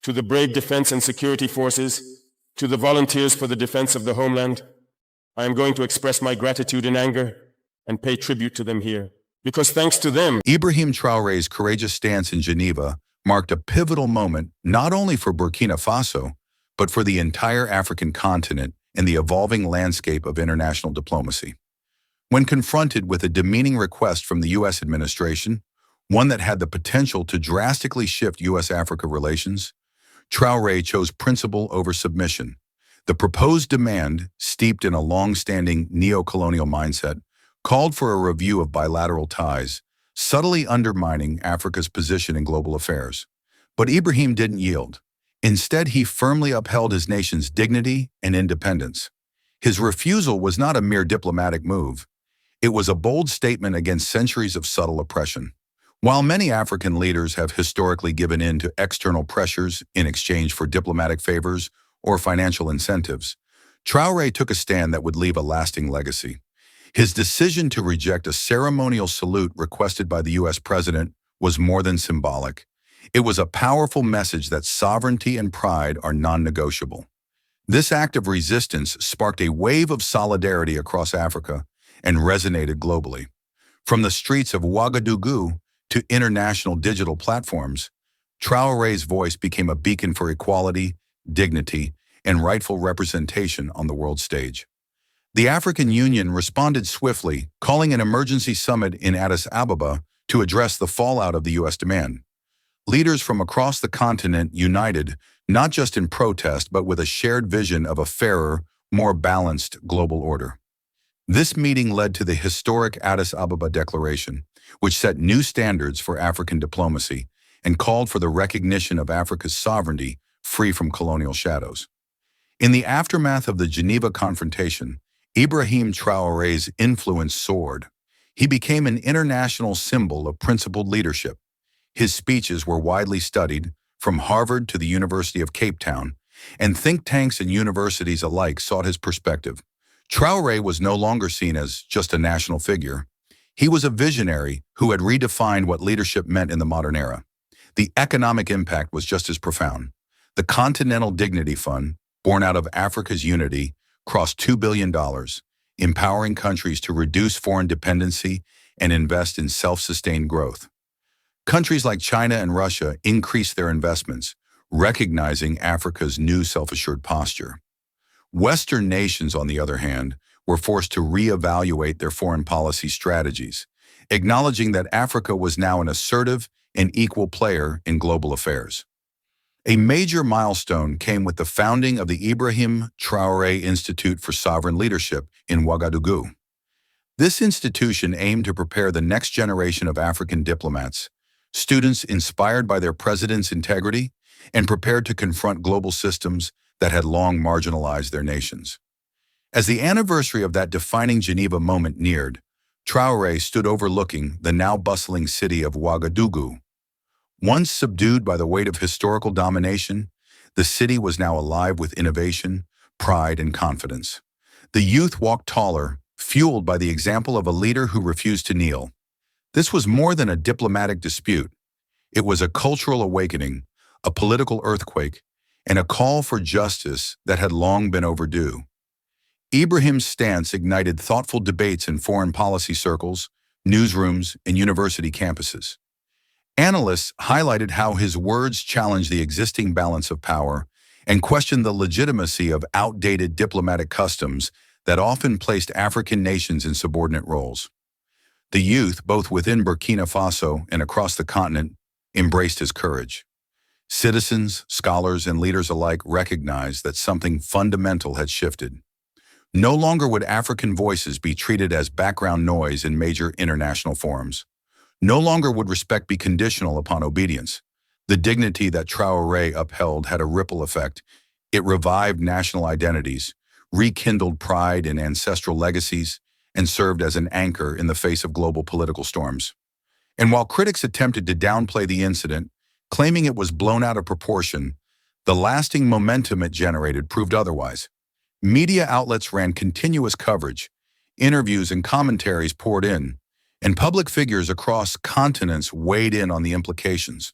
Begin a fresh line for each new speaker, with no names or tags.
to the brave defense and security forces, to the volunteers for the defense of the homeland, I am going to express my gratitude in anger and pay tribute to them here. Because thanks to them,
Ibrahim Traoré's courageous stance in Geneva marked a pivotal moment not only for Burkina Faso, but for the entire African continent and the evolving landscape of international diplomacy. When confronted with a demeaning request from the U.S. administration, one that had the potential to drastically shift U.S.-Africa relations, Traoré chose principle over submission. The proposed demand, steeped in a long-standing neo-colonial mindset, called for a review of bilateral ties, subtly undermining Africa's position in global affairs. But Ibrahim didn't yield. Instead, he firmly upheld his nation's dignity and independence. His refusal was not a mere diplomatic move. It was a bold statement against centuries of subtle oppression. While many African leaders have historically given in to external pressures in exchange for diplomatic favors or financial incentives, Traoré took a stand that would leave a lasting legacy. His decision to reject a ceremonial salute requested by the U.S. president was more than symbolic. It was a powerful message that sovereignty and pride are non-negotiable. This act of resistance sparked a wave of solidarity across Africa and resonated globally. From the streets of Ouagadougou to international digital platforms, Traoré's voice became a beacon for equality, dignity, and rightful representation on the world stage. The African Union responded swiftly, calling an emergency summit in Addis Ababa to address the fallout of the U.S. demand. Leaders from across the continent united, not just in protest, but with a shared vision of a fairer, more balanced global order. This meeting led to the historic Addis Ababa Declaration, which set new standards for African diplomacy and called for the recognition of Africa's sovereignty free from colonial shadows. In the aftermath of the Geneva confrontation, Ibrahim Traoré's influence soared. He became an international symbol of principled leadership. His speeches were widely studied, from Harvard to the University of Cape Town, and think tanks and universities alike sought his perspective. Traoré was no longer seen as just a national figure. He was a visionary who had redefined what leadership meant in the modern era. The economic impact was just as profound. The Continental Dignity Fund, born out of Africa's unity, crossed $2 billion, empowering countries to reduce foreign dependency and invest in self-sustained growth. Countries like China and Russia increased their investments, recognizing Africa's new self-assured posture. Western nations, on the other hand, were forced to reevaluate their foreign policy strategies, acknowledging that Africa was now an assertive and equal player in global affairs. A major milestone came with the founding of the Ibrahim Traoré Institute for Sovereign Leadership in Ouagadougou. This institution aimed to prepare the next generation of African diplomats, students inspired by their president's integrity and prepared to confront global systems that had long marginalized their nations. As the anniversary of that defining Geneva moment neared, Traoré stood overlooking the now bustling city of Ouagadougou. Once subdued by the weight of historical domination, the city was now alive with innovation, pride, and confidence. The youth walked taller, fueled by the example of a leader who refused to kneel. This was more than a diplomatic dispute. It was a cultural awakening, a political earthquake, and a call for justice that had long been overdue. Ibrahim's stance ignited thoughtful debates in foreign policy circles, newsrooms, and university campuses. Analysts highlighted how his words challenged the existing balance of power and questioned the legitimacy of outdated diplomatic customs that often placed African nations in subordinate roles. The youth, both within Burkina Faso and across the continent, embraced his courage. Citizens, scholars, and leaders alike recognized that something fundamental had shifted. No longer would African voices be treated as background noise in major international forums. No longer would respect be conditional upon obedience. The dignity that Traoré upheld had a ripple effect. It revived national identities, rekindled pride in ancestral legacies, and served as an anchor in the face of global political storms. And while critics attempted to downplay the incident, claiming it was blown out of proportion, the lasting momentum it generated proved otherwise. Media outlets ran continuous coverage, interviews and commentaries poured in, and public figures across continents weighed in on the implications.